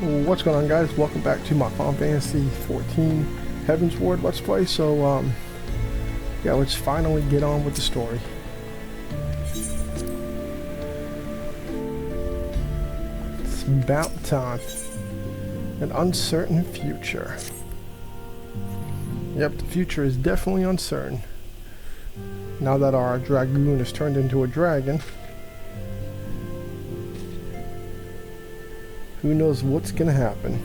What's going on, guys? Welcome back to my Final Fantasy 14 Heavensward Let's Play. So, yeah, let's finally get on with the story. It's about time. An uncertain future. Yep, the future is definitely uncertain. Now that our dragoon has turned into a dragon, who knows what's gonna happen?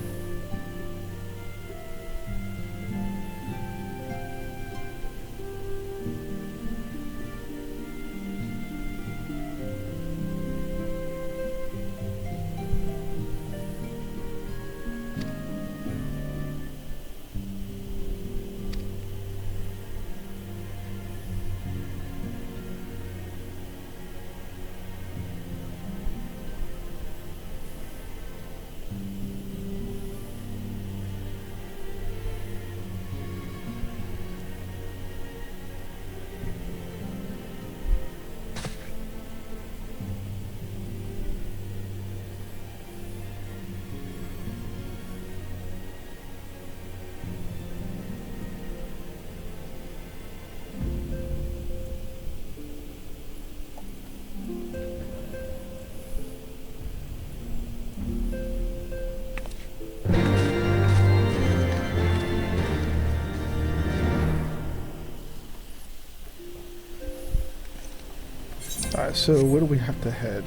Alright, so where do we have to head?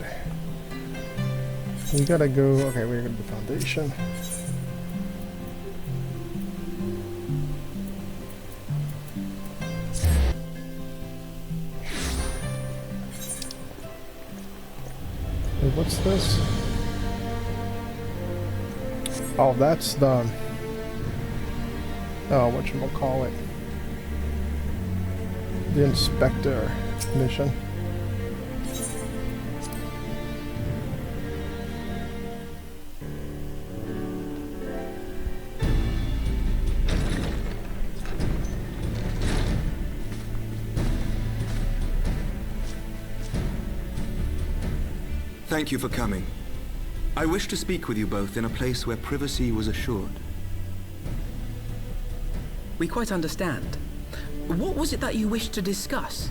We gotta go, okay, we're gonna do the foundation. Hey, what's this? Oh, that's the, whatchamacallit, the inspector mission. Thank you for coming. I wish to speak with you both in a place where privacy was assured. We quite understand. What was it that you wished to discuss?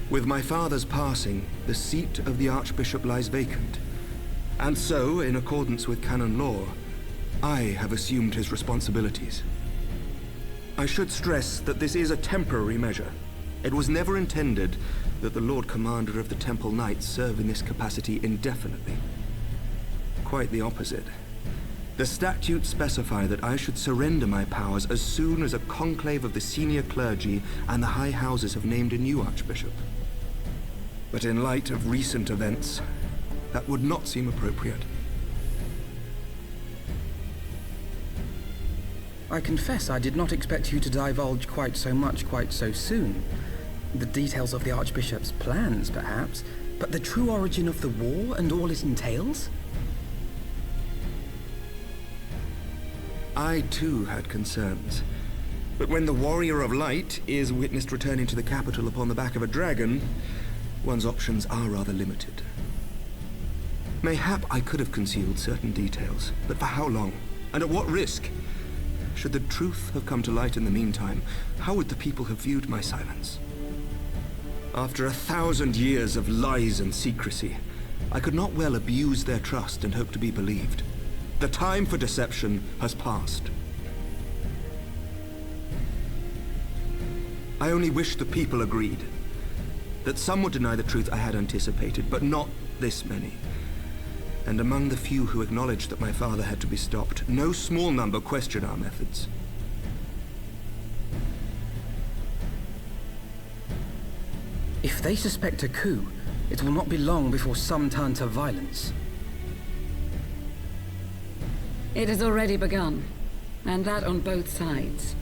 With my father's passing, the seat of the Archbishop lies vacant. And so, in accordance with canon law, I have assumed his responsibilities. I should stress that this is a temporary measure. It was never intended that the Lord Commander of the Temple Knights serve in this capacity indefinitely. Quite the opposite. The statutes specify that I should surrender my powers as soon as a conclave of the senior clergy and the high houses have named a new archbishop. But in light of recent events, that would not seem appropriate. I confess I did not expect you to divulge quite so much quite so soon. The details of the Archbishop's plans, perhaps, but the true origin of the war and all it entails? I too had concerns. But when the Warrior of Light is witnessed returning to the capital upon the back of a dragon, one's options are rather limited. Mayhap I could have concealed certain details, but for how long? And at what risk? Should the truth have come to light in the meantime, how would the people have viewed my silence? After 1,000 years of lies and secrecy, I could not well abuse their trust and hope to be believed. The time for deception has passed. I only wish the people agreed. That some would deny the truth I had anticipated, but not this many. And among the few who acknowledged that my father had to be stopped, no small number questioned our methods. If they suspect a coup, it will not be long before some turn to violence. It has already begun, and that on both sides.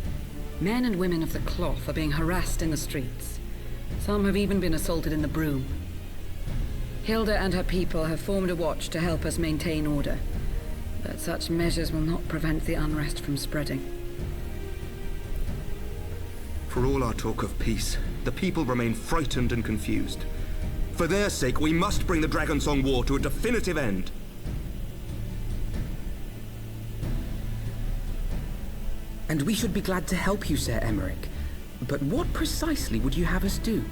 Men and women of the cloth are being harassed in the streets. Some have even been assaulted in the Broom. Hilda and her people have formed a watch to help us maintain order, but such measures will not prevent the unrest from spreading. For all our talk of peace, the people remain frightened and confused. For their sake, we must bring the Dragonsong War to a definitive end. And we should be glad to help you, Sir Emmerich. But what precisely would you have us do?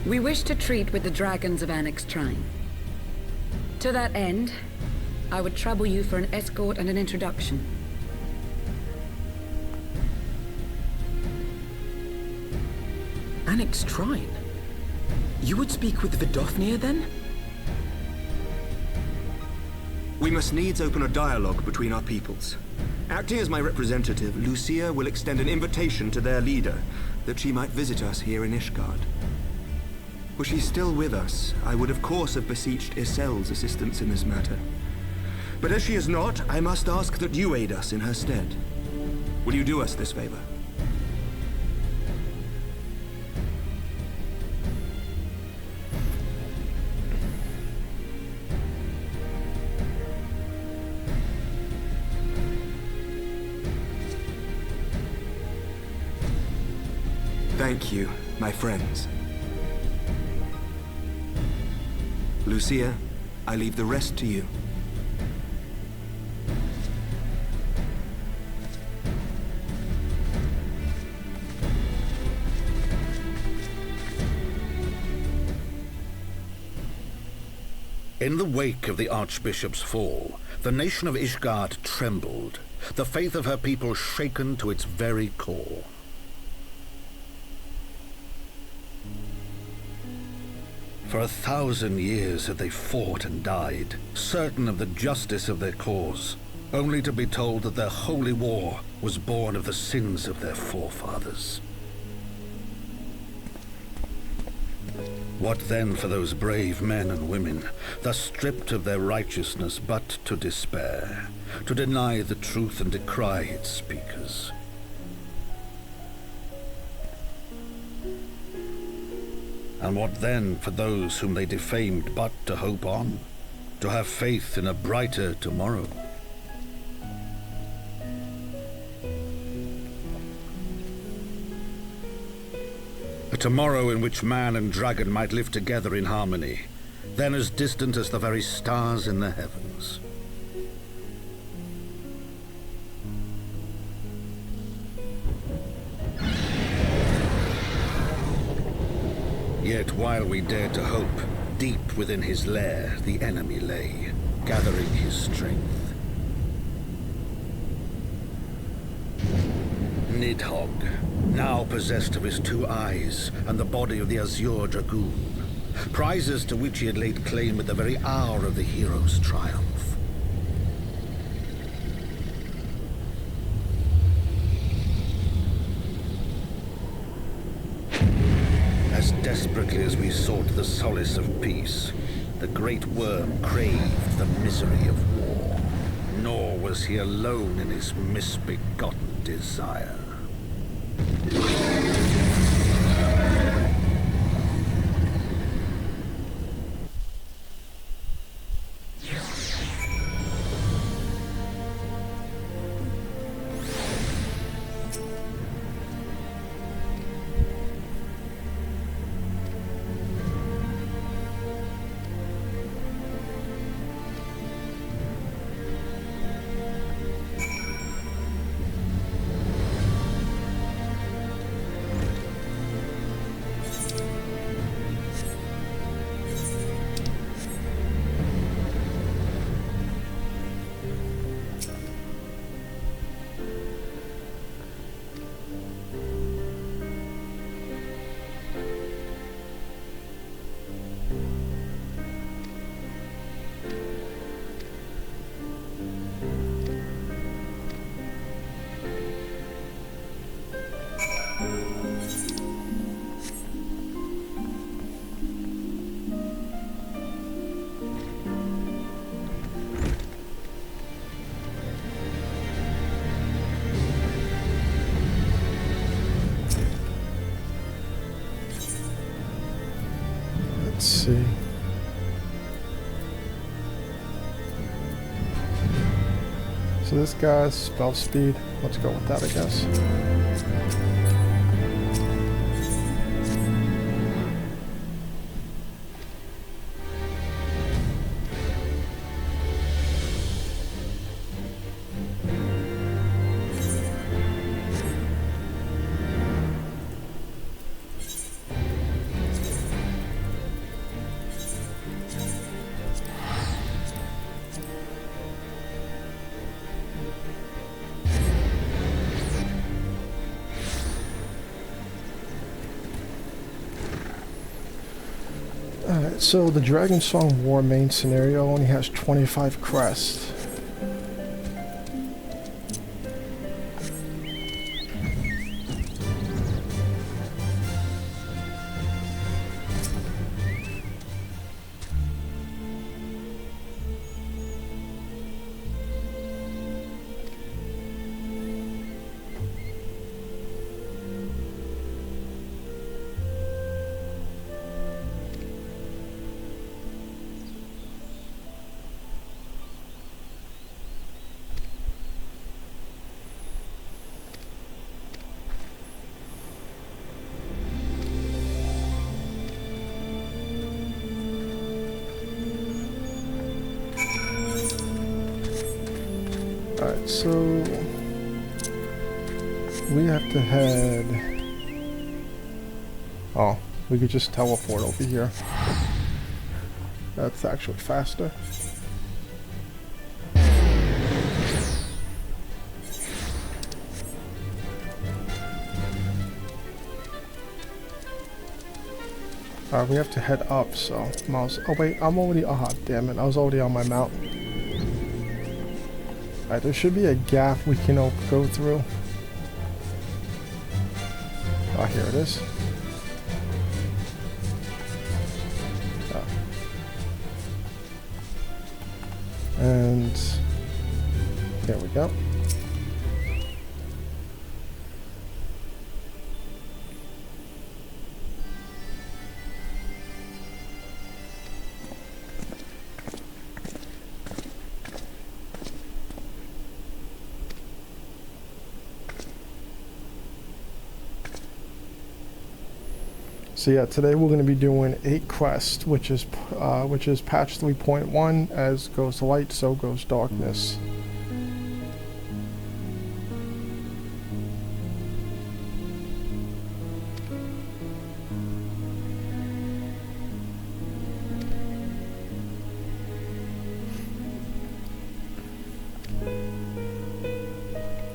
We wish to treat with the dragons of Annex Shrine. To that end, I would trouble you for an escort and an introduction. Annex Shrine? You would speak with Vidofnir then? We must needs open a dialogue between our peoples. Acting as my representative, Lucia will extend an invitation to their leader, that she might visit us here in Ishgard. Were she still with us, I would of course have beseeched Isel's assistance in this matter. But as she is not, I must ask that you aid us in her stead. Will you do us this favor? Thank you, my friends. Lucia, I leave the rest to you. In the wake of the Archbishop's fall, the nation of Ishgard trembled, the faith of her people shaken to its very core. For 1,000 years had they fought and died, certain of the justice of their cause, only to be told that their holy war was born of the sins of their forefathers. What then for those brave men and women, thus stripped of their righteousness but to despair, to deny the truth and decry its speakers? And what then for those whom they defamed but to hope on, to have faith in a brighter tomorrow? A tomorrow in which man and dragon might live together in harmony, then as distant as the very stars in the heavens. Yet while we dared to hope, deep within his lair the enemy lay, gathering his strength. Nidhogg, now possessed of his 2 eyes and the body of the Azure Dragoon, prizes to which he had laid claim at the very hour of the hero's triumph. As desperately as we sought the solace of peace, the great worm craved the misery of war. Nor was he alone in his misbegotten desire. Let's see. So this guy's spell speed. Let's go with that, I guess. Alright, so the Dragonsong War main scenario only has 25 crests. Alright, so we have to head... Oh, we could just teleport over here. That's actually faster. Alright, we have to head up, so mouse. Oh wait, I'm already. Ah, damn it! I was already on my mount. Alright, there should be a gap we can go through. Ah, here it is. Ah. And there we go. So yeah, today we're going to be doing 8 quests, which is patch 3.1. As goes light, so goes darkness.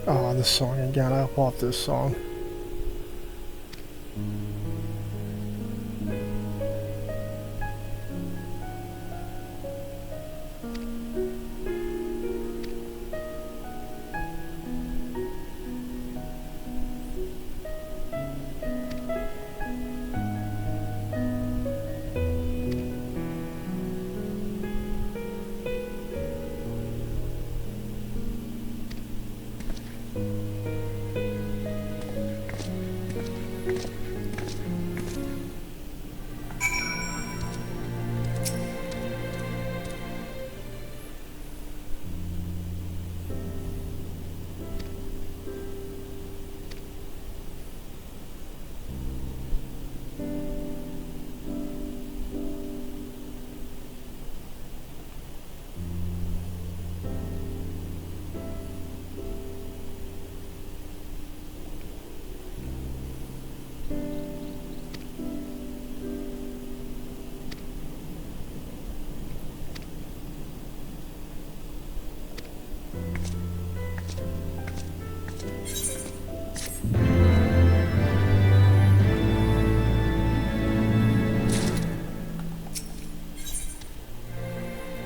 Oh, this song again. I love this song.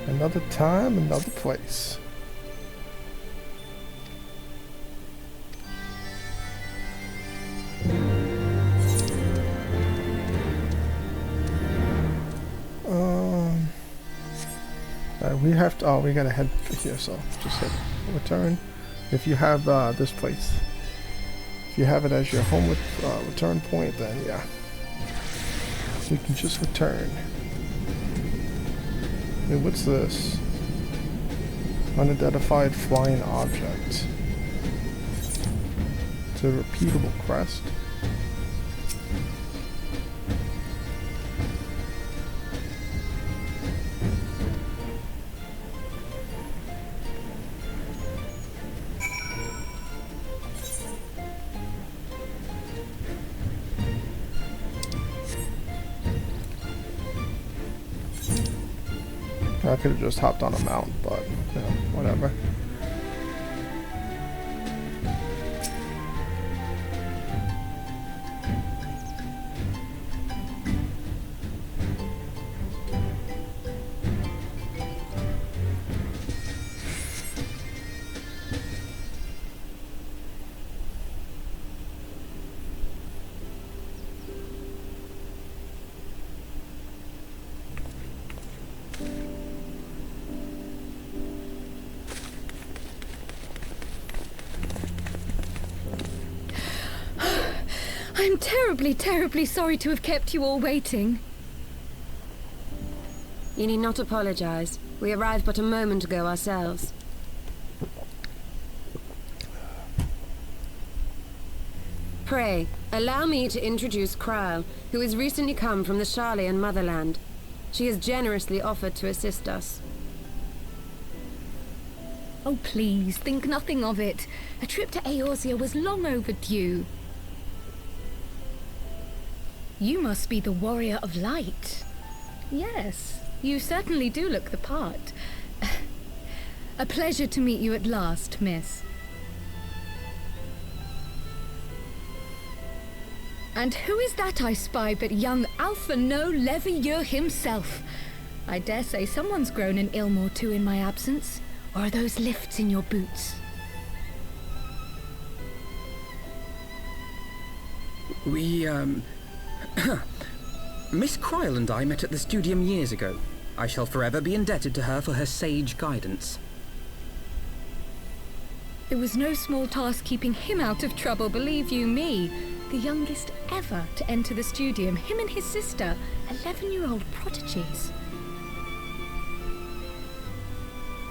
Another time, another place. We have to. Oh, we gotta head here. So just hit return. If you have this place, if you have it as your home return point, then yeah, we can just return. I mean, what's this? Unidentified flying object. It's a repeatable crest. I could have just hopped on a mount, but, you know, whatever. I'm terribly sorry to have kept you all waiting. You need not apologize. We arrived but a moment ago ourselves. Pray, allow me to introduce Kryle, who has recently come from the Sharlayan motherland. She has generously offered to assist us. Oh, please, think nothing of it. A trip to Eorzea was long overdue. You must be the Warrior of Light. Yes, you certainly do look the part. A pleasure to meet you at last, miss. And who is that I spy but young Alphinaud Leveilleur himself? I dare say someone's grown an ilm or two in my absence. Or are those lifts in your boots? We, Miss Kryle and I met at the studium years ago. I shall forever be indebted to her for her sage guidance. It was no small task keeping him out of trouble, believe you me. The youngest ever to enter the studium, him and his sister, 11-year-old prodigies.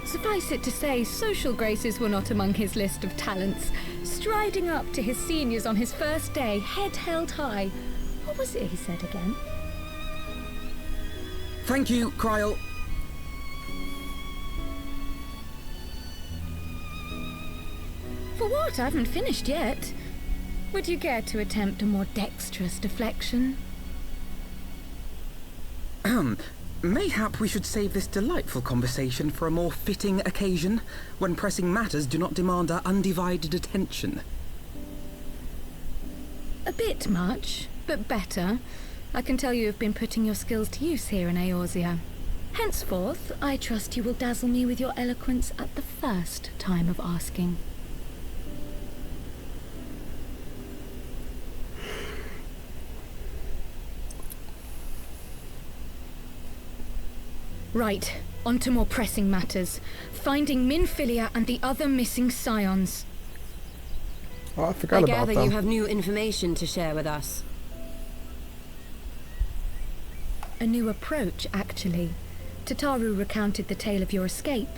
Suffice it to say, social graces were not among his list of talents. Striding up to his seniors on his first day, head held high. What was it he said again? Thank you, Kryle. For what? I haven't finished yet. Would you care to attempt a more dexterous deflection? Mayhap we should save this delightful conversation for a more fitting occasion, when pressing matters do not demand our undivided attention. A bit much, but better. I can tell you have been putting your skills to use here in Eorzea. Henceforth, I trust you will dazzle me with your eloquence at the first time of asking. Right, on to more pressing matters. Finding Minfilia and the other missing Scions. Oh, I forgot about gather them. You have new information to share with us. A new approach, actually. Tataru recounted the tale of your escape,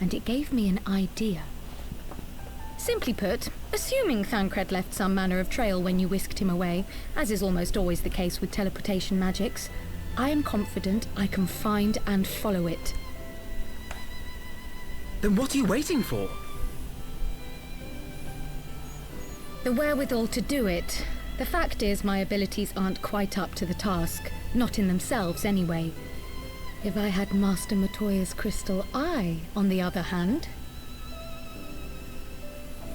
and it gave me an idea. Simply put, assuming Thancred left some manner of trail when you whisked him away, as is almost always the case with teleportation magics, I am confident I can find and follow it. Then what are you waiting for? The wherewithal to do it. The fact is, my abilities aren't quite up to the task. Not in themselves, anyway. If I had Master Matoya's crystal eye, on the other hand...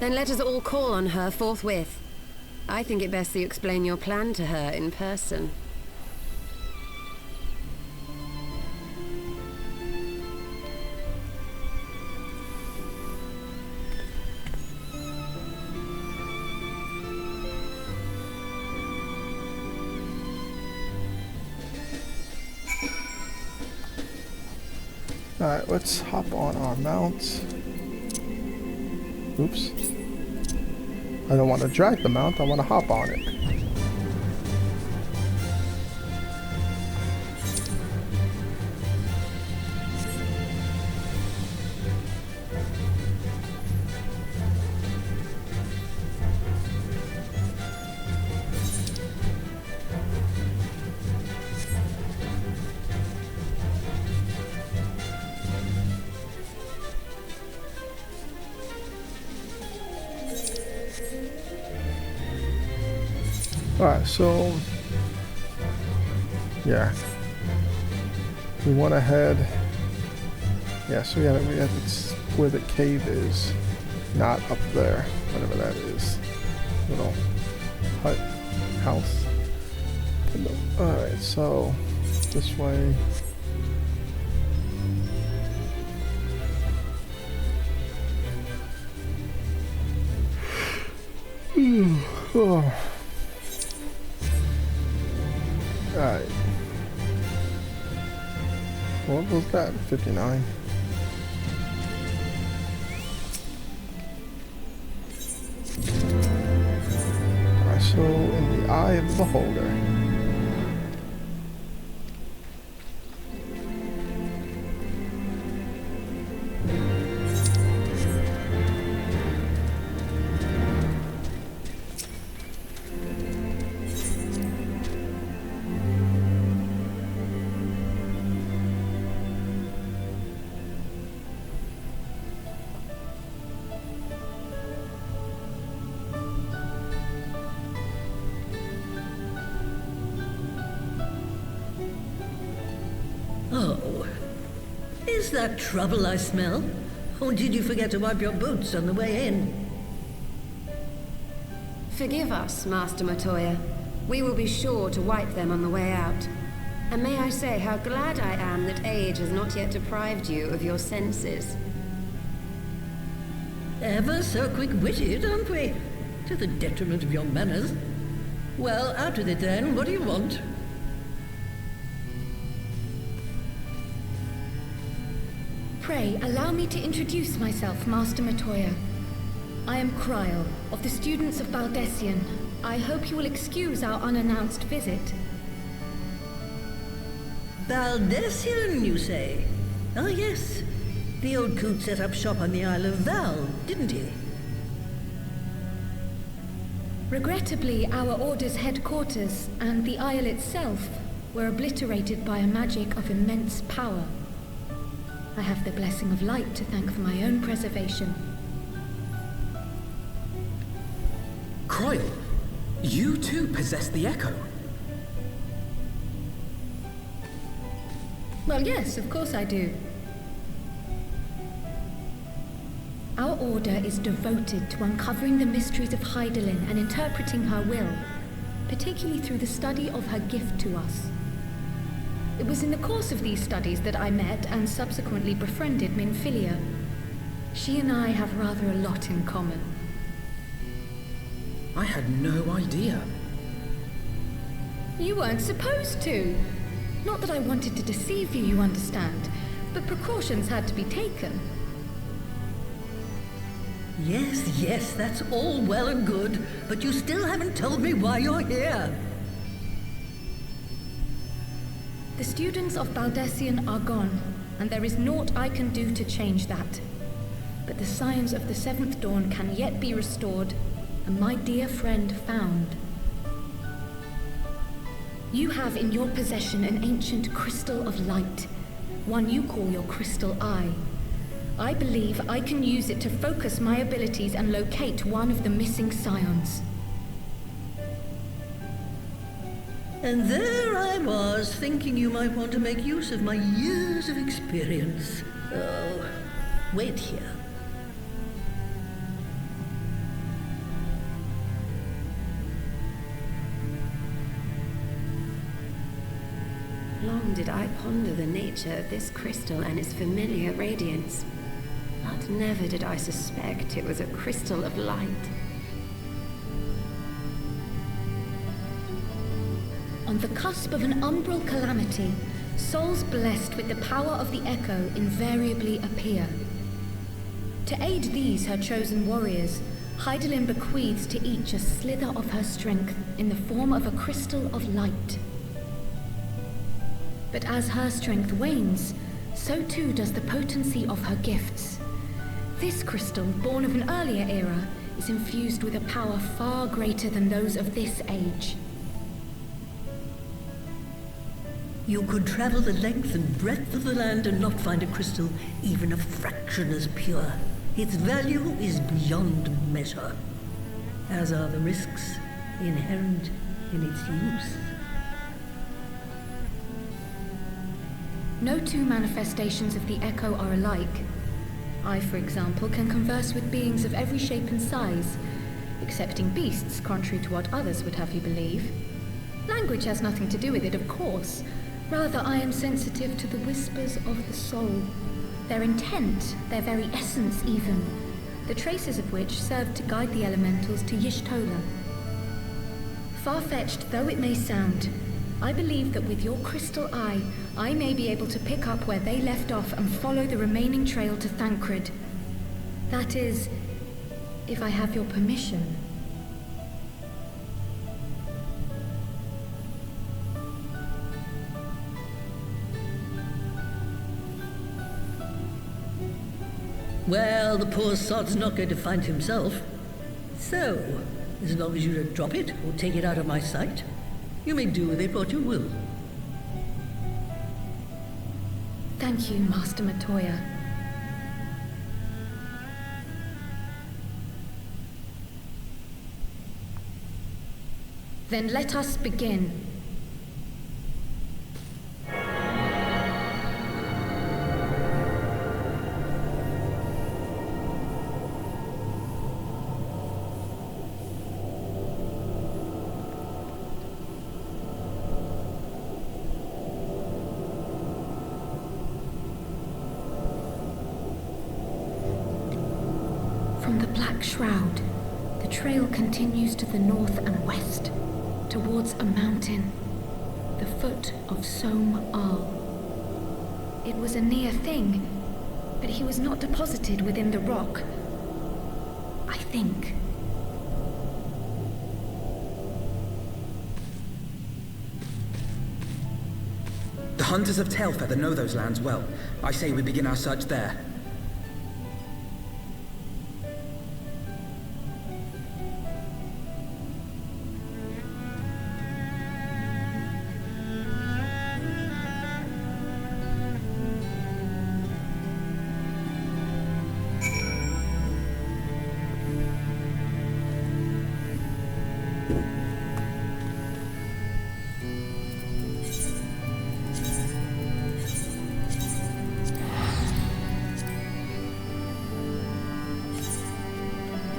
Then let us all call on her forthwith. I think it best that you explain your plan to her in person. Alright, let's hop on our mounts. Oops. I don't want to drag the mount, I want to hop on it. Alright, so yeah. We want to head. Yeah, so we got it's where the cave is, not up there, whatever that is. Little hut, house. Alright, so this way. Oh. Alright. What was that? 59. Alright, so in the eye of the beholder. Oh, is that trouble I smell? Or did you forget to wipe your boots on the way in? Forgive us, Master Matoya. We will be sure to wipe them on the way out. And may I say how glad I am that age has not yet deprived you of your senses. Ever so quick-witted, aren't we? To the detriment of your manners. Well, out with it then. What do you want? Pray, allow me to introduce myself, Master Matoya. I am Cryle, of the students of Baldessian. I hope you will excuse our unannounced visit. Baldessian, you say? Ah, yes. The old coot set up shop on the Isle of Val, didn't he? Regrettably, our order's headquarters and the isle itself were obliterated by a magic of immense power. I have the blessing of light to thank for my own preservation. Cryle, you too possess the echo. Well, yes, of course I do. Our order is devoted to uncovering the mysteries of Hydaelyn and interpreting her will, particularly through the study of her gift to us. It was in the course of these studies that I met and subsequently befriended Minfilia. She and I have rather a lot in common. I had no idea. You weren't supposed to. Not that I wanted to deceive you, you understand, but precautions had to be taken. Yes, yes, that's all well and good, but you still haven't told me why you're here. The students of Baldessian are gone, and there is naught I can do to change that. But the scions of the Seventh Dawn can yet be restored, and my dear friend found. You have in your possession an ancient crystal of light, one you call your crystal eye. I believe I can use it to focus my abilities and locate one of the missing scions. And there I was, thinking you might want to make use of my years of experience. Oh, wait here. Long did I ponder the nature of this crystal and its familiar radiance, but never did I suspect it was a crystal of light. On the cusp of an umbral calamity, souls blessed with the power of the Echo invariably appear. To aid these, her chosen warriors, Hydaelyn bequeaths to each a slither of her strength in the form of a crystal of light. But as her strength wanes, so too does the potency of her gifts. This crystal, born of an earlier era, is infused with a power far greater than those of this age. You could travel the length and breadth of the land and not find a crystal even a fraction as pure. Its value is beyond measure, as are the risks inherent in its use. No two manifestations of the Echo are alike. I, for example, can converse with beings of every shape and size, excepting beasts, contrary to what others would have you believe. Language has nothing to do with it, of course. Rather, I am sensitive to the whispers of the soul. Their intent, their very essence even, the traces of which served to guide the elementals to Y'shtola. Far-fetched though it may sound, I believe that with your crystal eye, I may be able to pick up where they left off and follow the remaining trail to Thancred. That is, if I have your permission. Well, the poor sod's not going to find himself. So, as long as you don't drop it or take it out of my sight, you may do with it what you will. Thank you, Master Matoya. Then let us begin. From the Black Shroud, the trail continues to the north and west, towards a mountain, the foot of Som Al. It was a near thing, but he was not deposited within the rock, I think. The hunters of Tailfeather know those lands well. I say we begin our search there.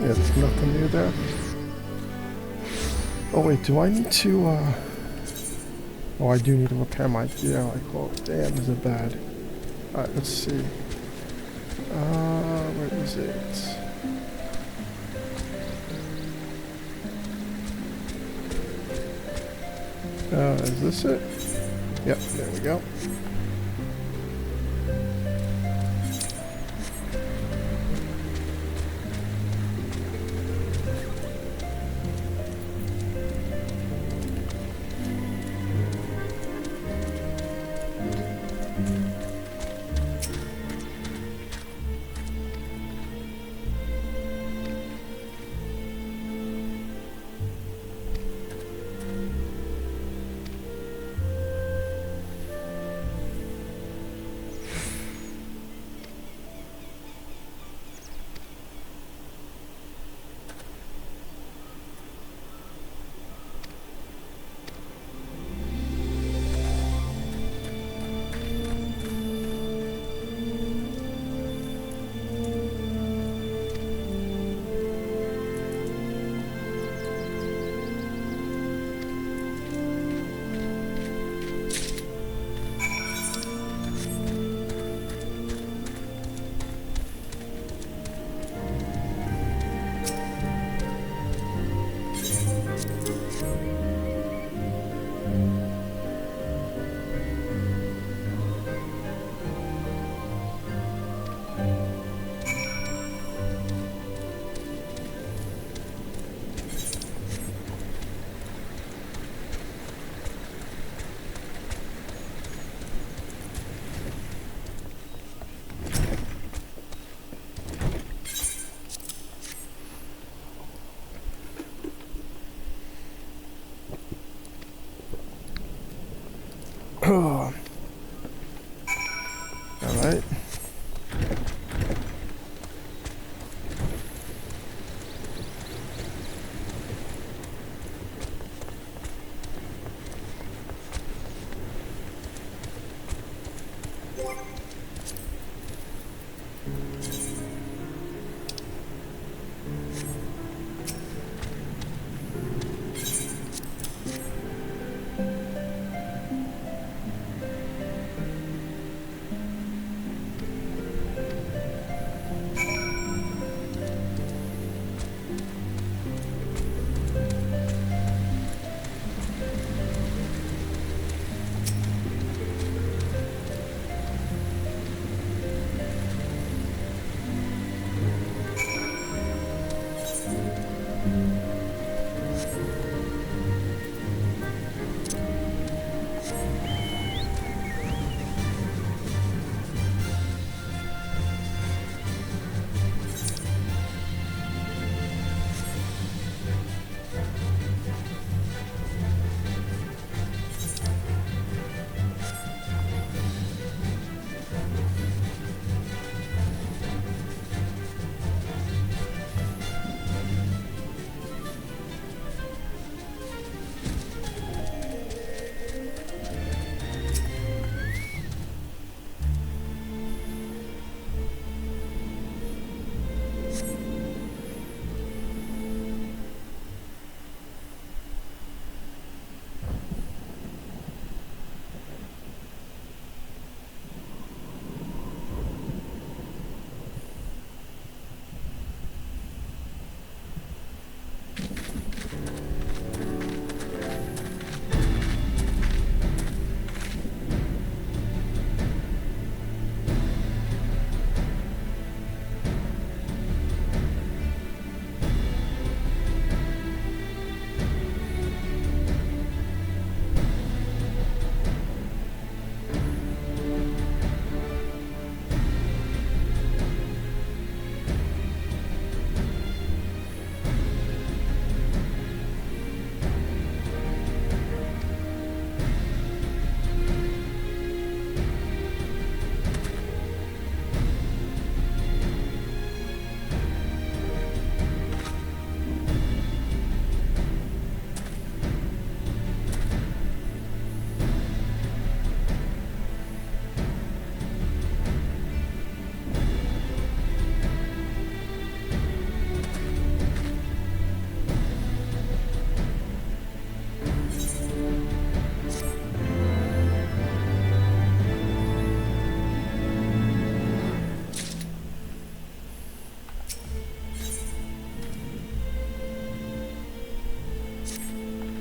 Yeah, there's nothing near there. Oh wait, do I need to, oh, I do need to repair my, yeah, like, oh, damn, is it bad? Alright, let's see. Where is it? Is this it? Yep, there we go. Alright.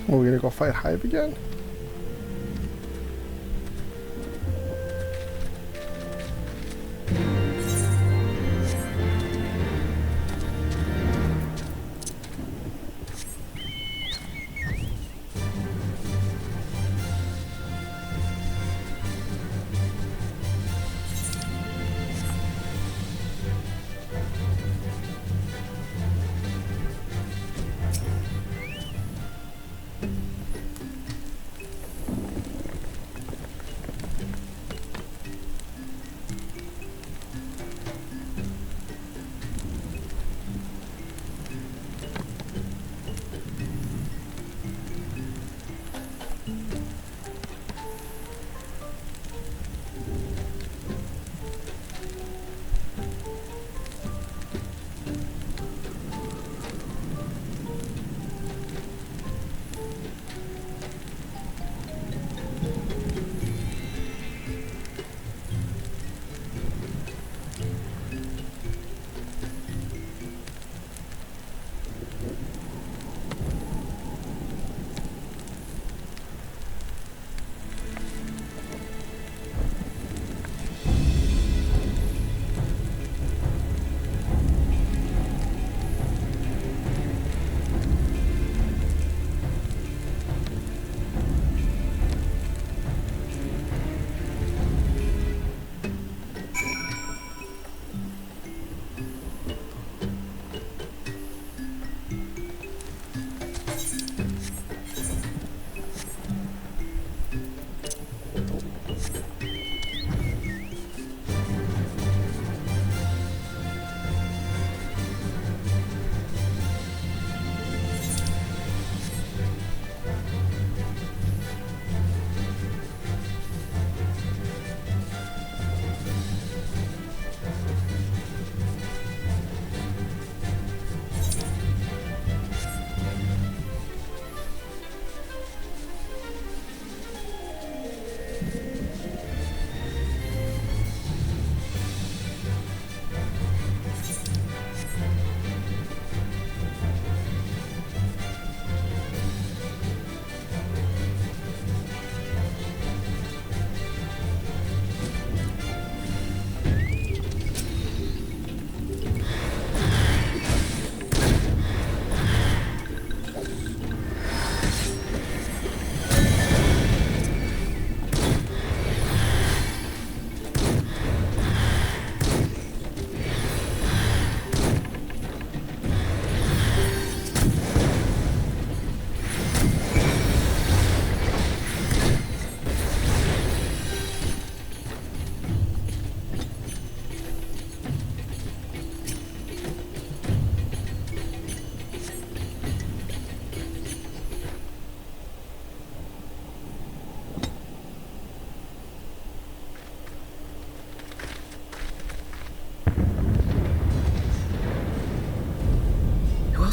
Oh, we're gonna go fight Hive again?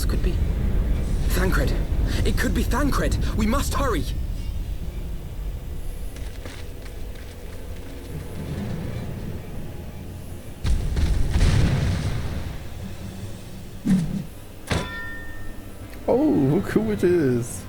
Could be Thancred. It could be Thancred. We must hurry. Oh, look who it is.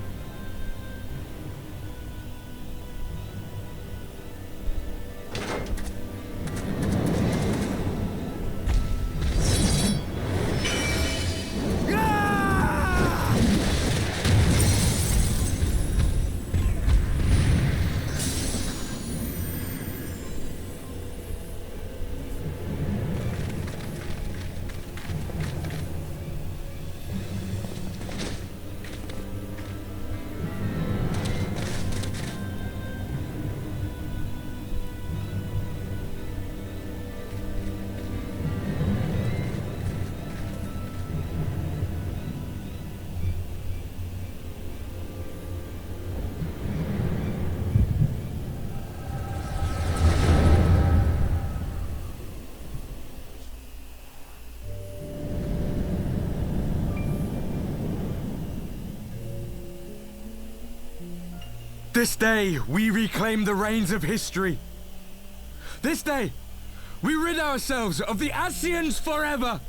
This day, we reclaim the reins of history. This day, we rid ourselves of the Scions forever.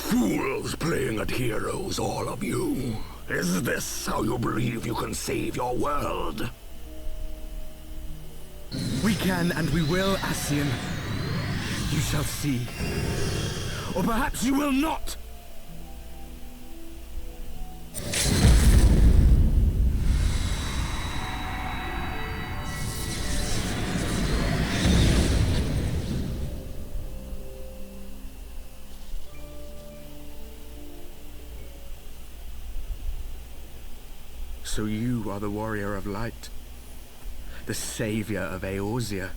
Fools playing at heroes, all of you. Is this how you believe you can save your world? We can and we will, Ascian. You shall see. Or perhaps you will not! So you are the warrior of light, the savior of Eorzea.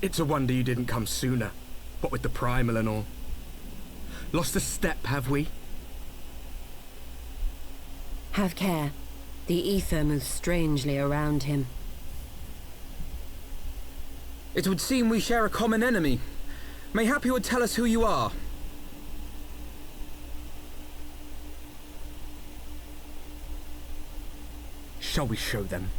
It's a wonder you didn't come sooner, what with the primal and all. Lost a step, have we? Have care. The ether moves strangely around him. It would seem we share a common enemy. Mayhap you would tell us who you are. Shall we show them?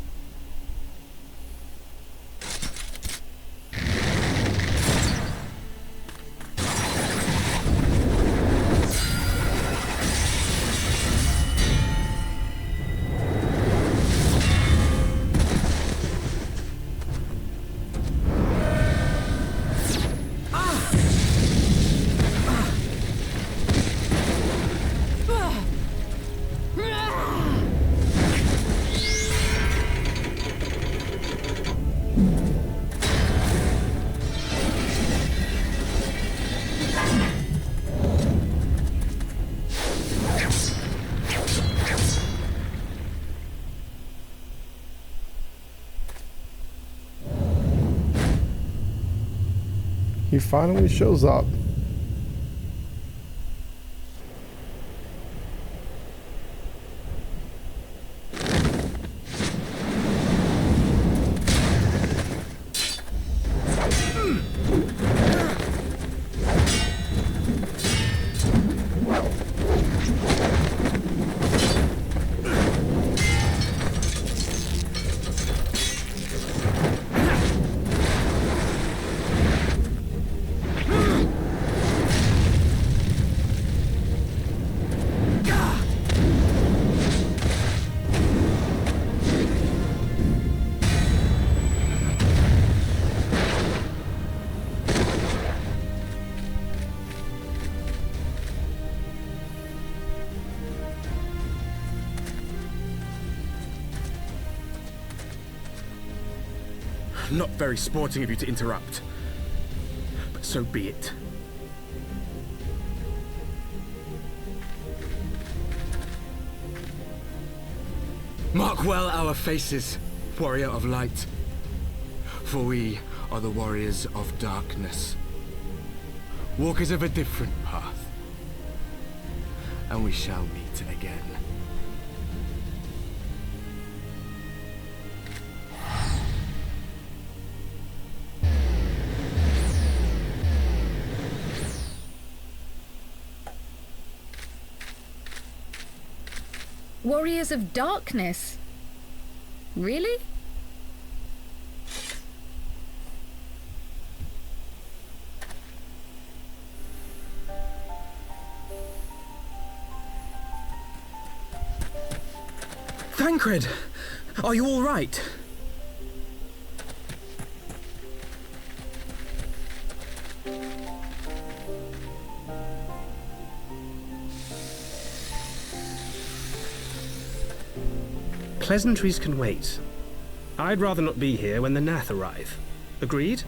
He finally shows up. Not very sporting of you to interrupt, but so be it. Mark well our faces, warrior of light, for we are the warriors of darkness, walkers of a different path, and we shall meet again. Warriors of Darkness? Really? Thancred! Are you all right? Pleasantries can wait. I'd rather not be here when the Nath arrive. Agreed?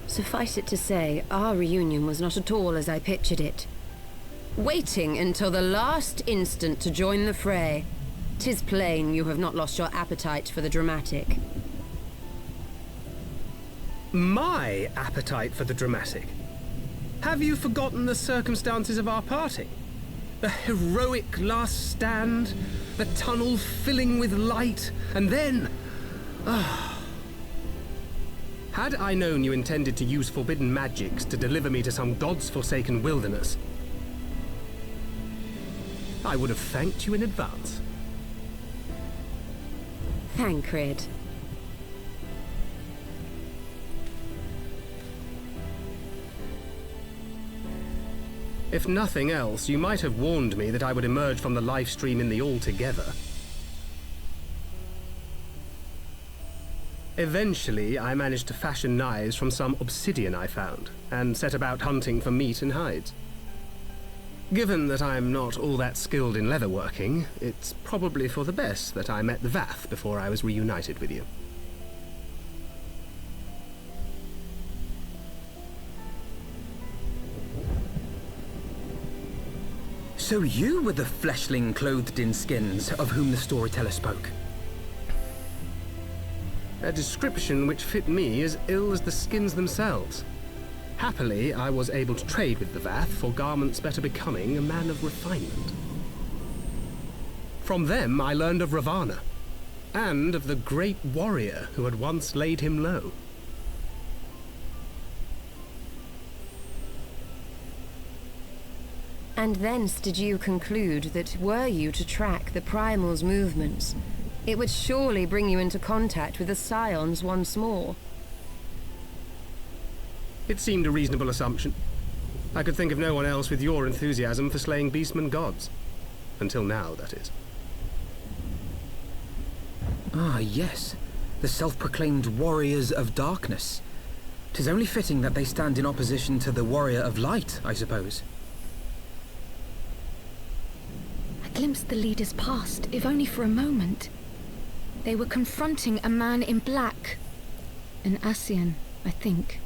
Suffice it to say, our reunion was not at all as I pictured it. Waiting until the last instant to join the fray. 'Tis plain you have not lost your appetite for the dramatic. my appetite for the dramatic? Have you forgotten the circumstances of our parting? The heroic last stand, the tunnel filling with light, and then... Had I known you intended to use forbidden magics to deliver me to some god's forsaken wilderness, I would have thanked you in advance. Thancred. If nothing else, you might have warned me that I would emerge from the life stream in the Altogether. Eventually, I managed to fashion knives from some obsidian I found, and set about hunting for meat and hides. Given that I'm not all that skilled in leatherworking, it's probably for the best that I met the Vath before I was reunited with you. So you were the fleshling clothed in skins of whom the storyteller spoke? A description which fit me as ill as the skins themselves. Happily, I was able to trade with the Vath for garments better becoming a man of refinement. From them, I learned of Ravana, and of the great warrior who had once laid him low. And thence did you conclude that were you to track the Primal's movements, it would surely bring you into contact with the Scions once more. It seemed a reasonable assumption. I could think of no one else with your enthusiasm for slaying beastmen gods. Until now, that is. Ah, yes. The self-proclaimed warriors of darkness. 'Tis only fitting that they stand in opposition to the warrior of light, I suppose. I glimpsed the leaders past, if only for a moment. They were confronting a man in black. An Ascian, I think.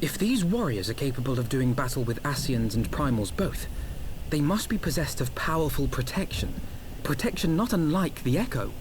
If these warriors are capable of doing battle with Ascians and Primals both, they must be possessed of powerful protection. Protection not unlike the Echo.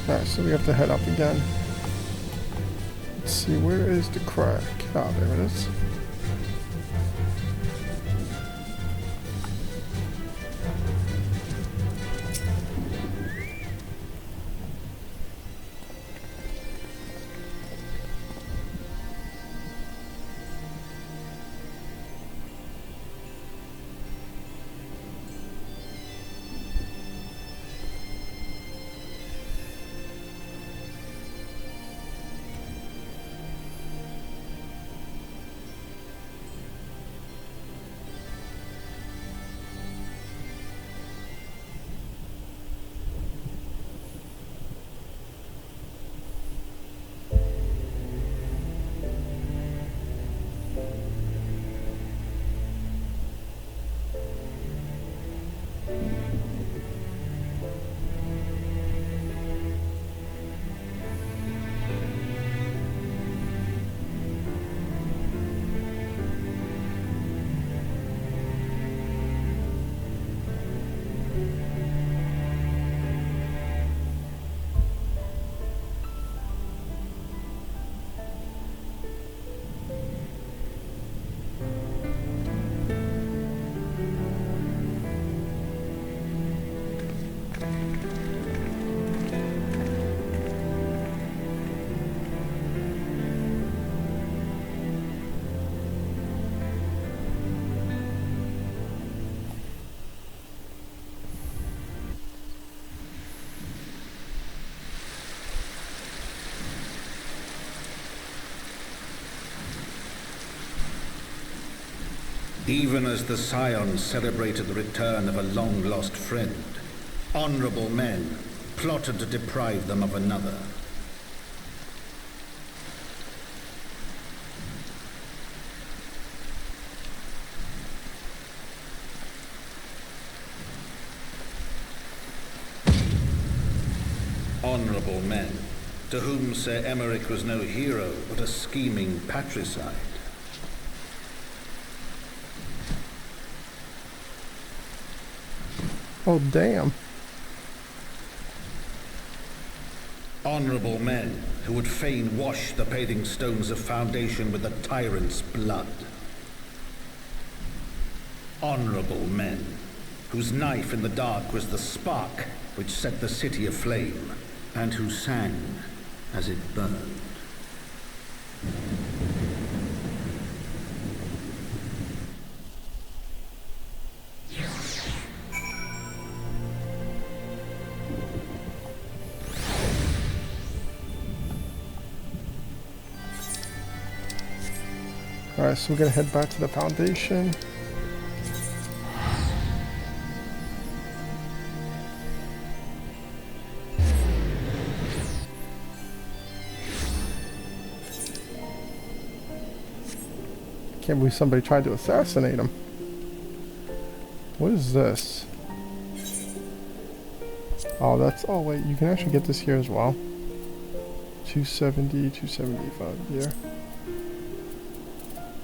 Alright, so we have to head up again. Let's see, where is the crack? Ah, there it is. Even as the Scions celebrated the return of a long-lost friend, honorable men plotted to deprive them of another. Honorable men, to whom Sir Emmerich was no hero, but a scheming patricide. Oh, damn. Honorable men who would fain wash the paving stones of foundation with the tyrant's blood. Honorable men whose knife in the dark was the spark which set the city aflame, and who sang as it burned. Alright, so we're gonna head back to the foundation. Can't believe somebody tried to assassinate him. What is this? Oh, that's... Oh, wait, you can actually get this here as well. 270, 275 here.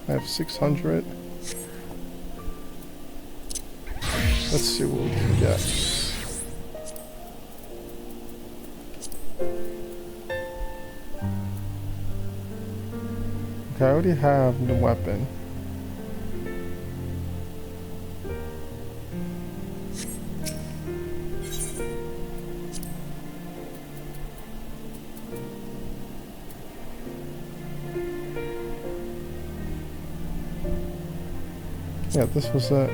I have 600. Let's see what we can get. Okay, I already have the weapon. Yeah, this was it.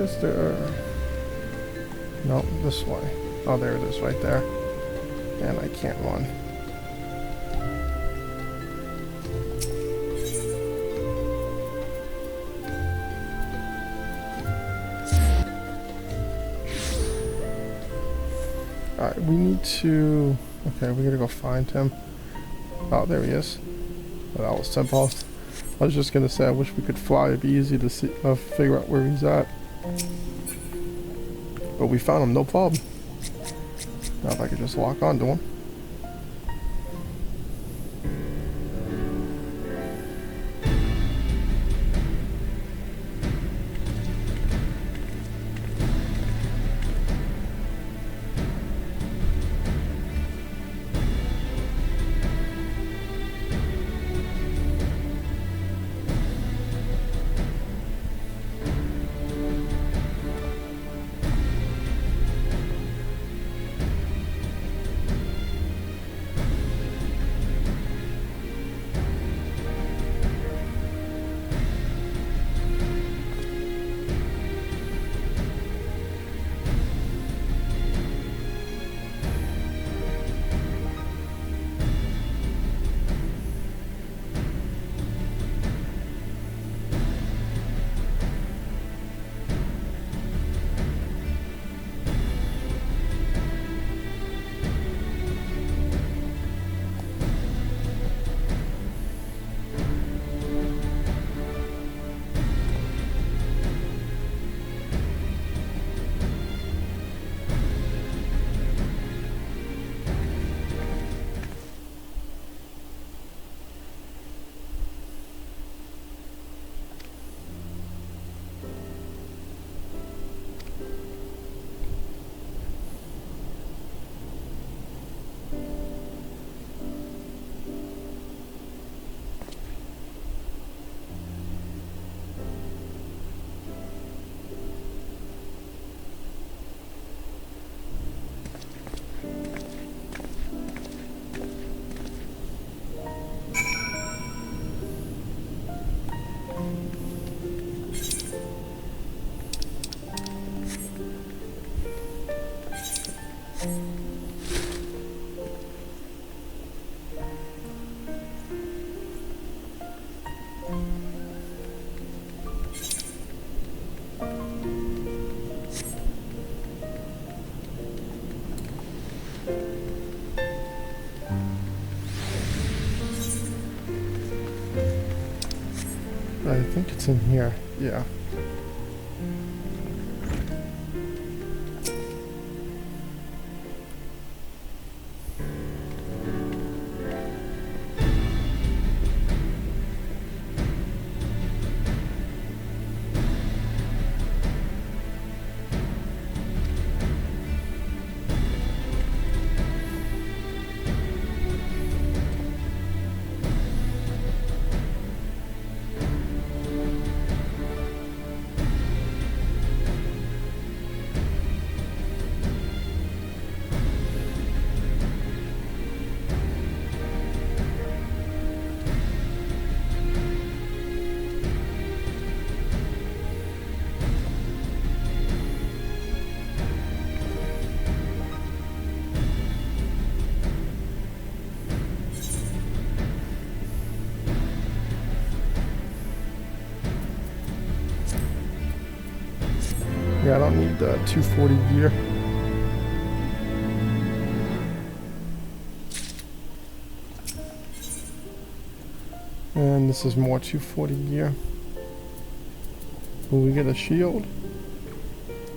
is there? No, this way. Oh, there it is, right there. And I can't run. Alright, we need to... Okay, we gotta go find him. Oh, there he is. Oh, that was simple. I was just gonna say, I wish we could fly. It'd be easy to see, figure out where he's at. But we found him, no problem. Now if I could just lock onto him. I think it's in here. Yeah. Yeah, I don't need the 240 gear. And this is more 240 gear. Will we get a shield?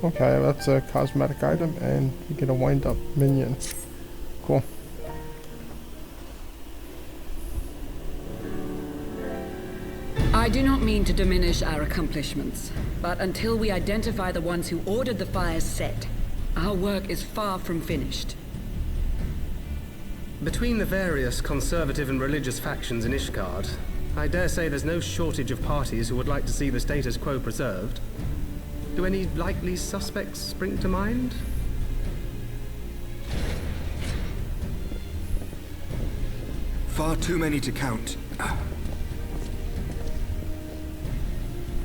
Okay, that's a cosmetic item, and we get a wind-up minion. Cool. I do not mean to diminish our accomplishments, but until we identify the ones who ordered the fires set, our work is far from finished. Between the various conservative and religious factions in Ishgard, I dare say there's no shortage of parties who would like to see the status quo preserved. Do any likely suspects spring to mind? Far too many to count.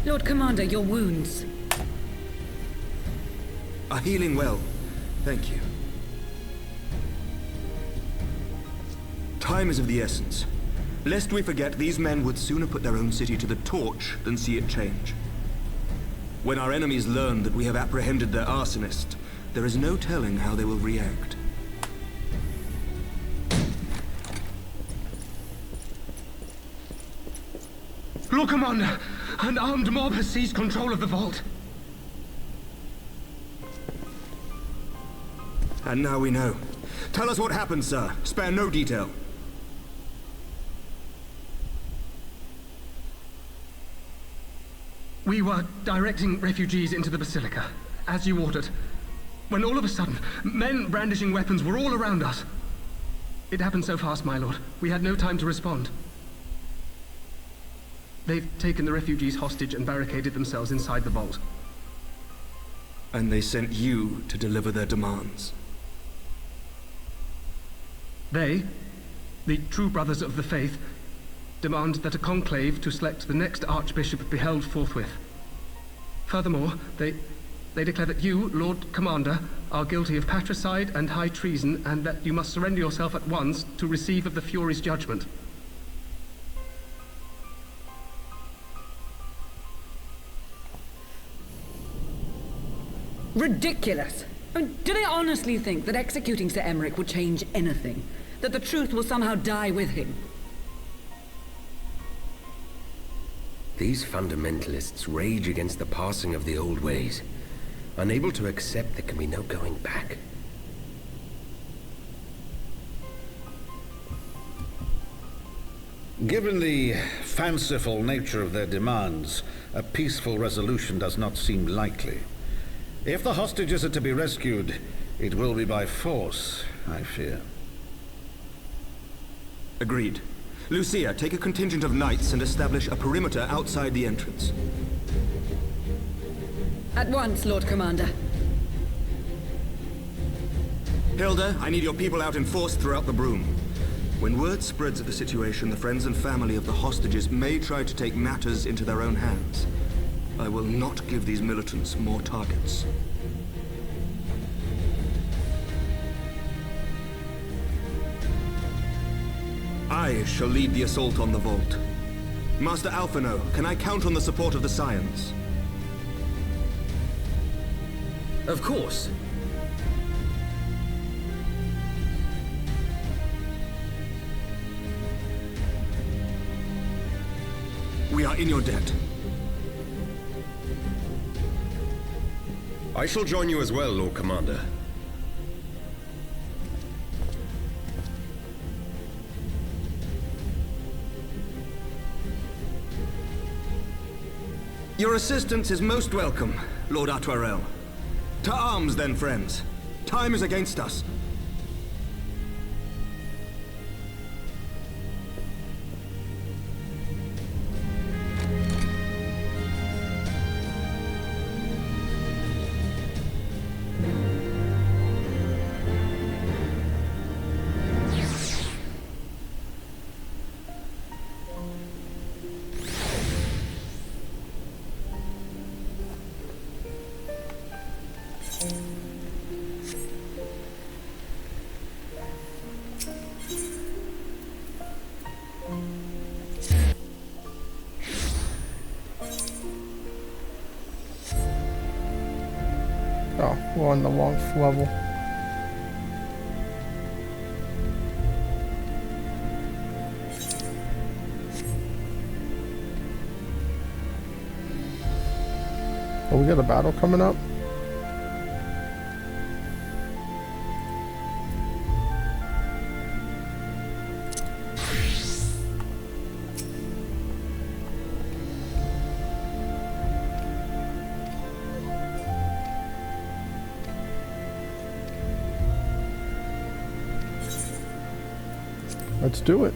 Lord Commander, your wounds. are healing well. Thank you. Time is of the essence. Lest we forget, these men would sooner put their own city to the torch than see it change. When our enemies learn that we have apprehended their arsonist, there is no telling how they will react. Lord Commander, an armed mob has seized control of the vault. And now we know. Tell us what happened, sir. Spare no detail. We were directing refugees into the Basilica, as you ordered, when all of a sudden, men brandishing weapons were all around us. It happened so fast, my lord. We had no time to respond. They've taken the refugees hostage and barricaded themselves inside the vault. And they sent you to deliver their demands. They, the true brothers of the faith, demand that a conclave to select the next archbishop be held forthwith. Furthermore, they declare that you, Lord Commander, are guilty of patricide and high treason, and that you must surrender yourself at once to receive of the Fury's judgment. Ridiculous! I mean, do they honestly think that executing Sir Emmerich would change anything? That the truth will somehow die with him? These fundamentalists rage against the passing of the old ways, unable to accept there can be no going back. Given the fanciful nature of their demands, a peaceful resolution does not seem likely. If the hostages are to be rescued, it will be by force, I fear. Agreed. Lucia, take a contingent of knights and establish a perimeter outside the entrance. At once, Lord Commander. Hilda, I need your people out in force throughout the Broom. When word spreads of the situation, the friends and family of the hostages may try to take matters into their own hands. I will not give these militants more targets. I shall lead the assault on the vault. Master Alphinaud, can I count on the support of the Scions? Of course. We are in your debt. I shall join you as well, Lord Commander. Your assistance is most welcome, Lord Atwarel. To arms, then, friends. Time is against us. Oh, we're on the wrong level. Oh, we got a battle coming up? Let's do it.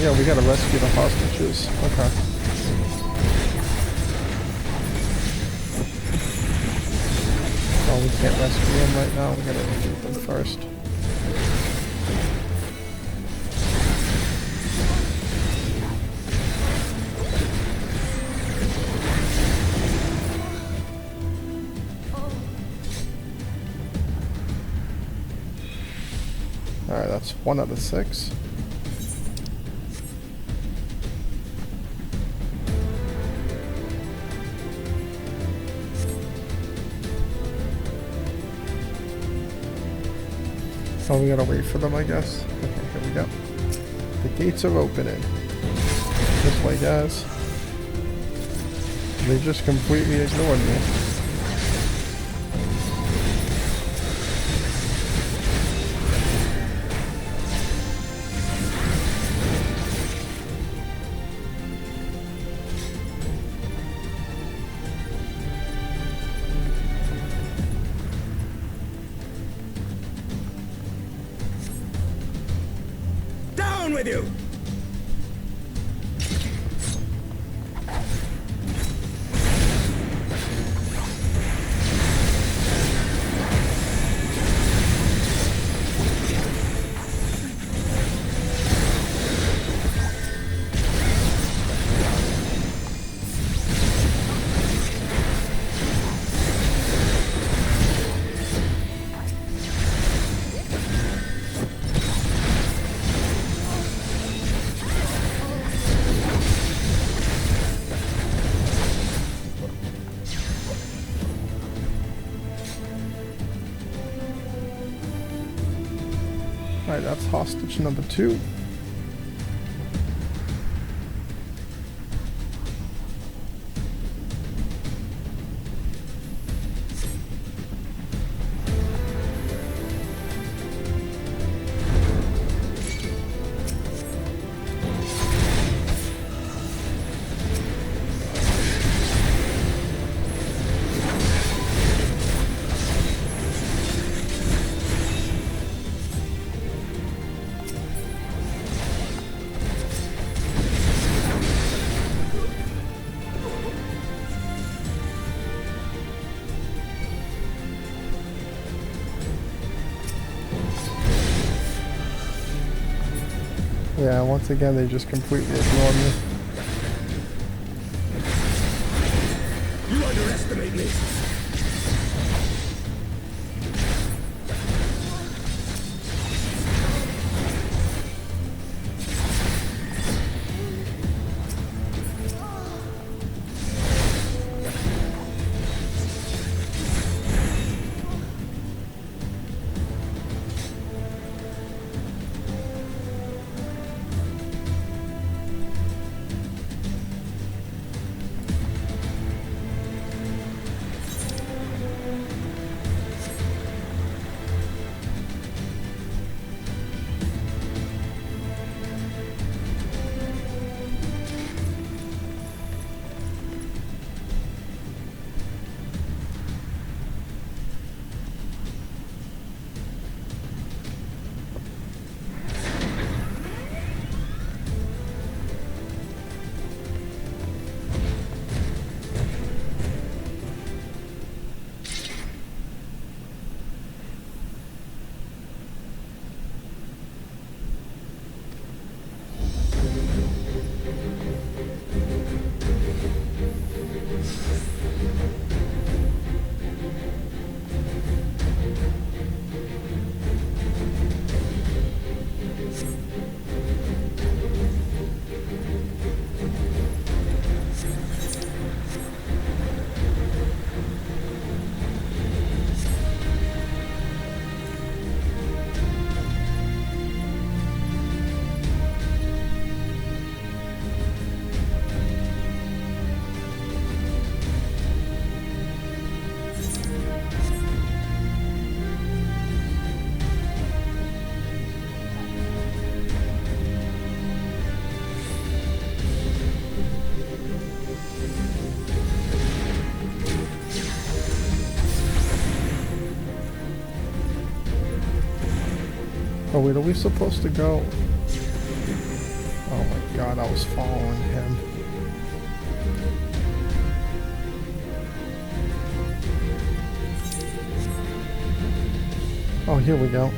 yeah, we gotta rescue the hostages. Okay. Oh, we can't rescue them right now. We gotta defeat them first. Alright, that's 1 out of 6. So we gotta wait for them, I guess. Okay, here we go. The gates are opening. This way, guys. They just completely ignored me. With you. Alright, that's hostage number 2. Yeah, once again, they just completely ignored me. You underestimate me. Oh wait, are we supposed to go? Oh my forgot I was following him. Oh, here we go.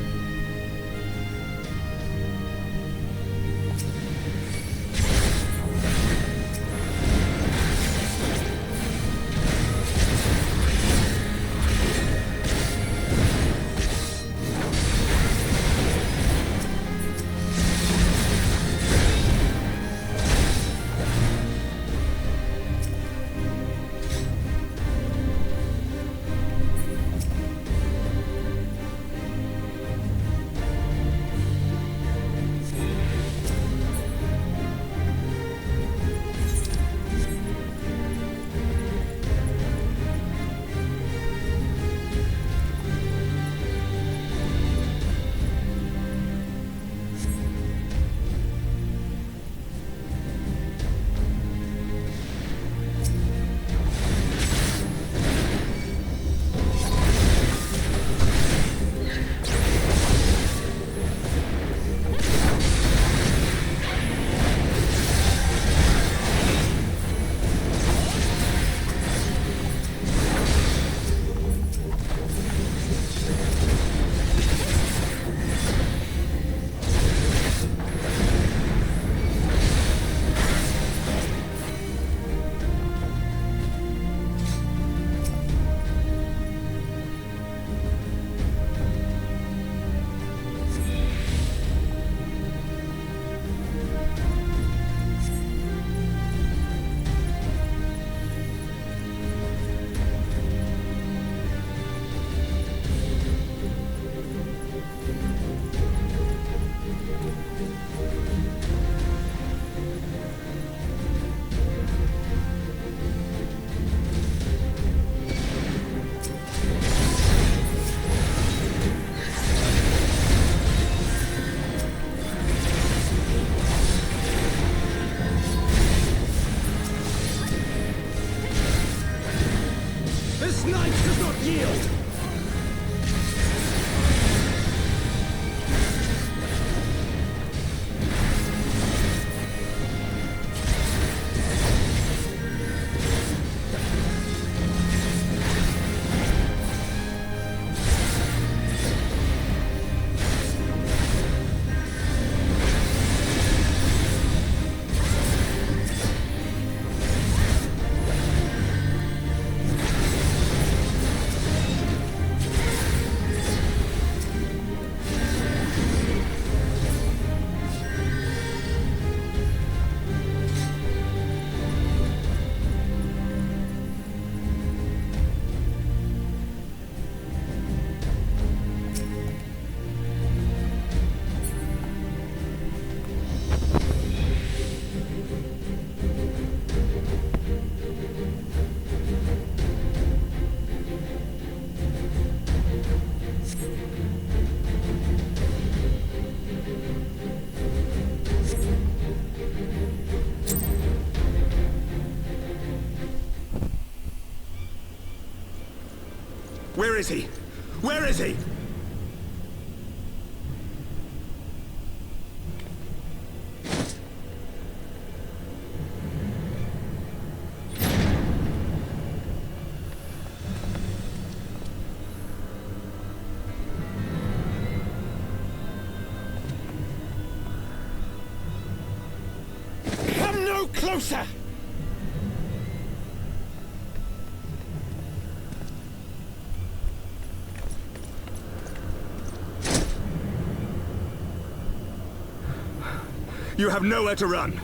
Where is he? Where is he? Come no closer! You have nowhere to run.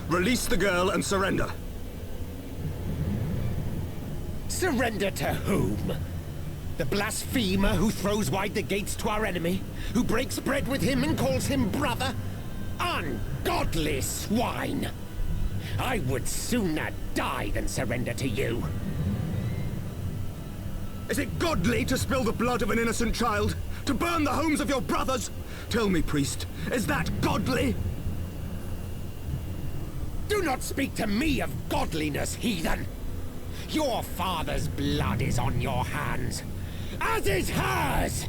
Release the girl and surrender. Surrender to whom? The blasphemer who throws wide the gates to our enemy? Who breaks bread with him and calls him brother? Ungodly swine! I would sooner die than surrender to you. Is it godly to spill the blood of an innocent child? To burn the homes of your brothers? Tell me, priest, is that godly? Do not speak to me of godliness, heathen! Your father's blood is on your hands, as is hers!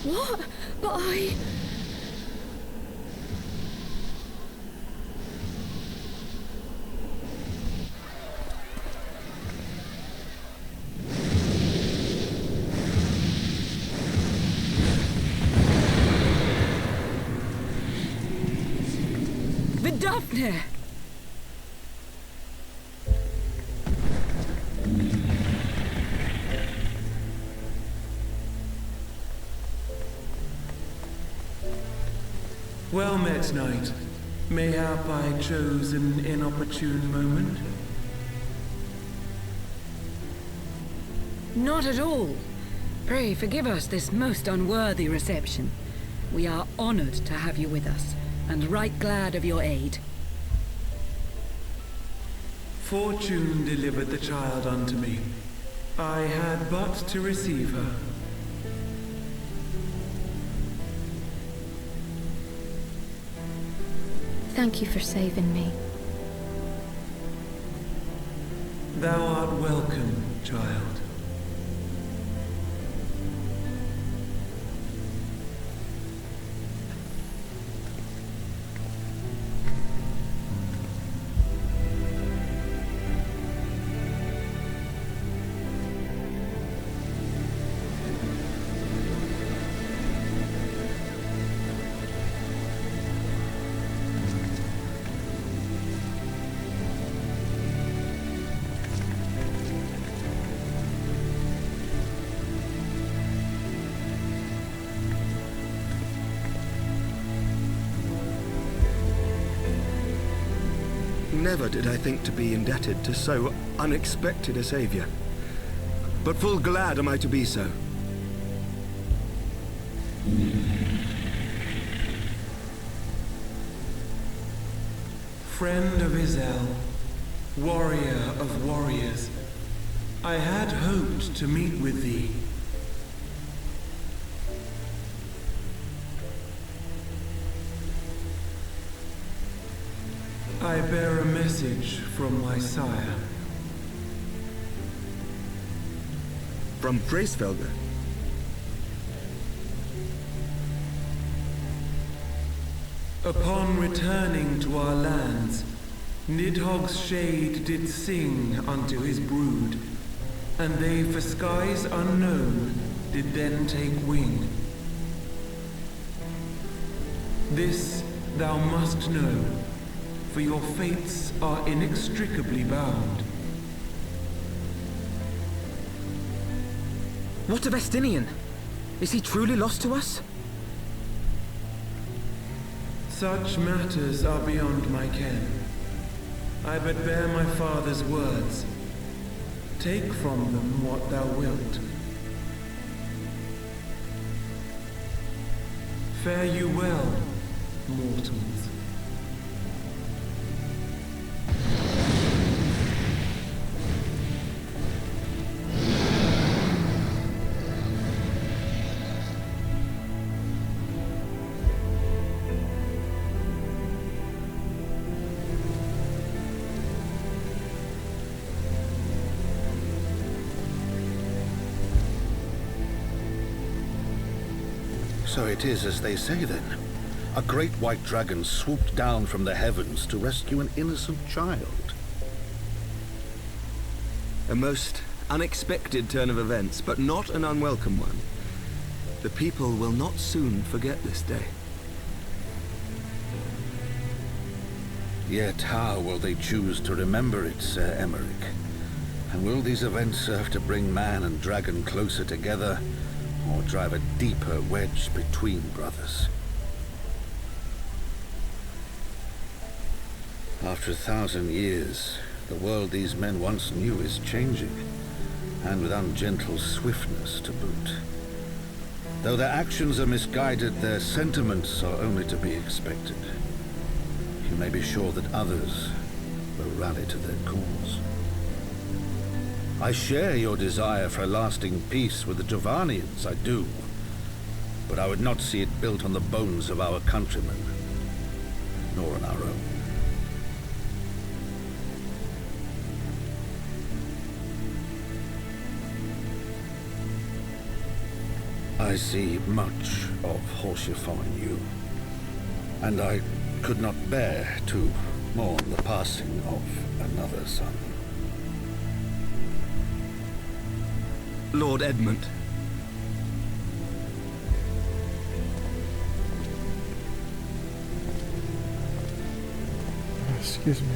What? But I... Daphne! Well met, knight. Mayhap I chose an inopportune moment? Not at all. Pray forgive us this most unworthy reception. We are honored to have you with us, and right glad of your aid. Fortune delivered the child unto me. I had but to receive her. Thank you for saving me. Thou art welcome, child. Never did I think to be indebted to so unexpected a savior. But full glad am I to be so. Friend of Izel, warrior of warriors, I had hoped to meet with thee. I bear a message from my sire. From Gracefelder? Upon returning to our lands, Nidhogg's shade did sing unto his brood, and they for skies unknown did then take wing. This thou must know, for your fates are inextricably bound. What of Estinian? Is he truly lost to us? Such matters are beyond my ken. I but bear my father's words. Take from them what thou wilt. Fare you well, mortals. So it is as they say then. A great white dragon swooped down from the heavens to rescue an innocent child. A most unexpected turn of events, but not an unwelcome one. The people will not soon forget this day. Yet how will they choose to remember it, Sir Emmerich? And will these events serve to bring man and dragon closer together, or drive a deeper wedge between brothers? After 1,000 years, the world these men once knew is changing, and with ungentle swiftness to boot. Though their actions are misguided, their sentiments are only to be expected. You may be sure that others will rally to their cause. I share your desire for a lasting peace with the Jovanians, I do. But I would not see it built on the bones of our countrymen, nor on our own. I see much of Haurchefant in you, and I could not bear to mourn the passing of another son. Lord Edmund. Excuse me.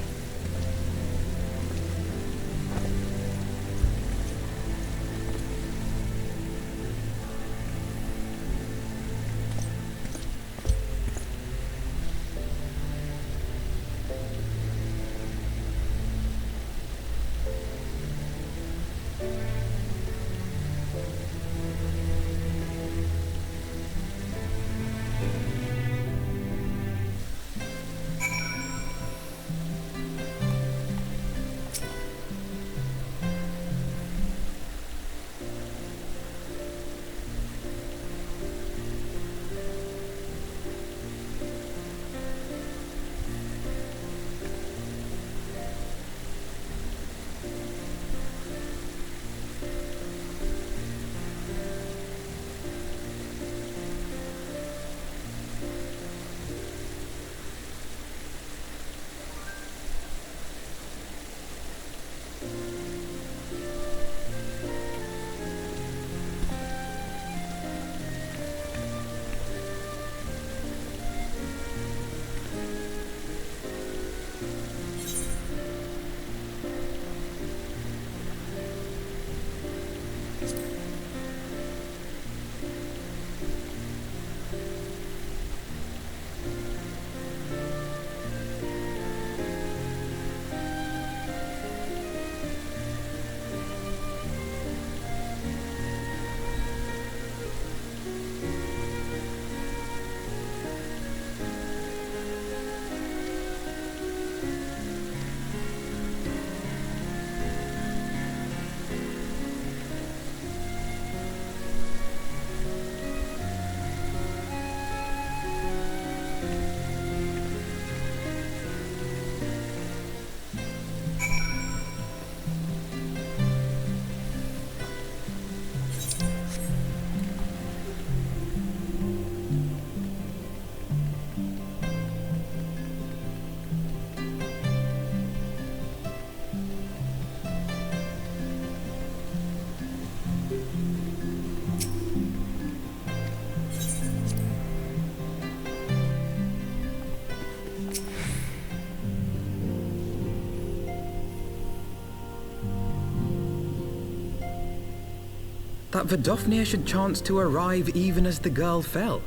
That Vidofnir should chance to arrive even as the girl fell.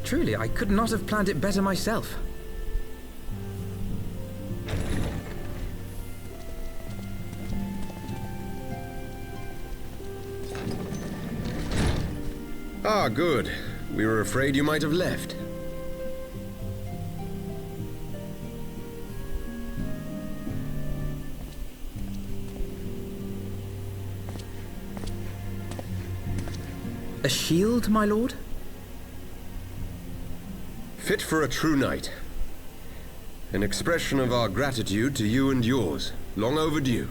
Truly, I could not have planned it better myself. Ah, good. We were afraid you might have left. A shield, my lord? Fit for a true knight. An expression of our gratitude to you and yours. Long overdue.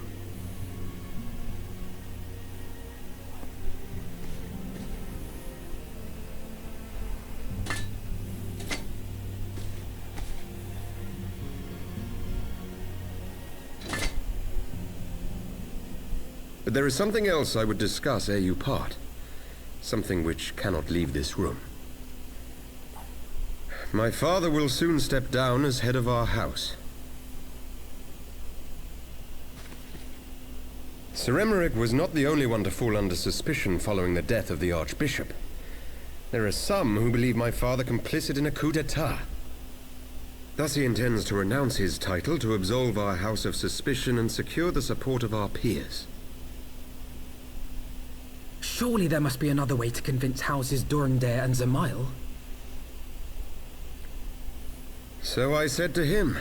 But there is something else I would discuss ere you part. Something which cannot leave this room. My father will soon step down as head of our house. Sir Emeric was not the only one to fall under suspicion following the death of the Archbishop. There are some who believe my father complicit in a coup d'etat. Thus he intends to renounce his title to absolve our house of suspicion and secure the support of our peers. Surely there must be another way to convince houses Durandare and Zamail. So I said to him.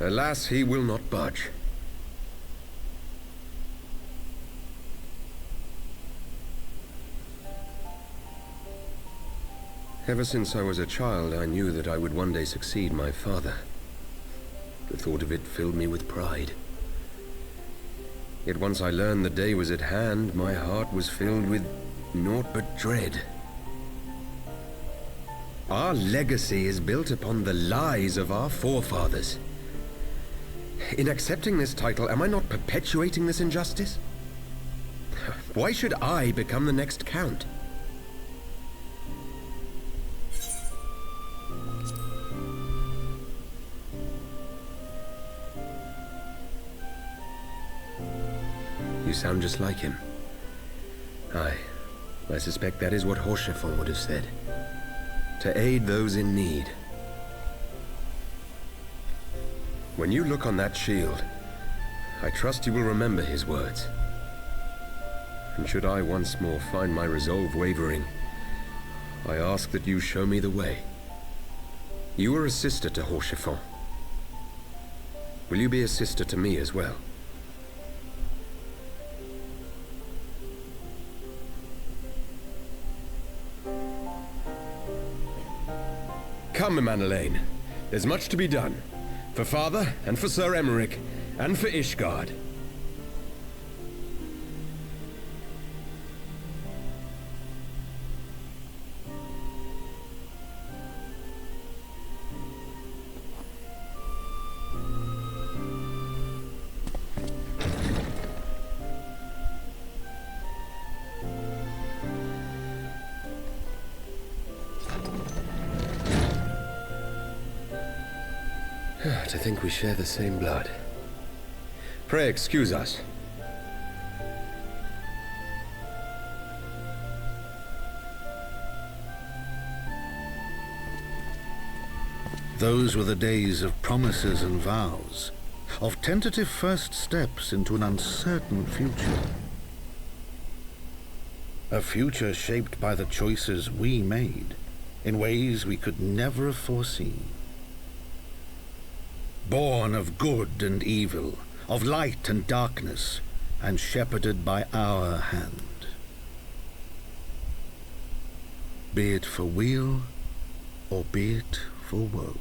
Alas, he will not budge. Ever since I was a child, I knew that I would one day succeed my father. The thought of it filled me with pride. Yet once I learned the day was at hand, my heart was filled with Naught but dread. Our legacy is built upon the lies of our forefathers. In accepting this title, am I not perpetuating this injustice? Why should I become the next count? You sound just like him. Aye, I suspect that is what Haurchefant would have said. To aid those in need. When you look on that shield, I trust you will remember his words. And should I once more find my resolve wavering, I ask that you show me the way. You are a sister to Haurchefant. Will you be a sister to me as well? Come, Manelaine. There's much to be done. For Father, and for Sir Emeric, and for Ishgard. To think we share the same blood. Pray excuse us. Those were the days of promises and vows, of tentative first steps into an uncertain future. A future shaped by the choices we made, in ways we could never have foreseen. Born of good and evil, of light and darkness, and shepherded by our hand. Be it for weal, or be it for woe.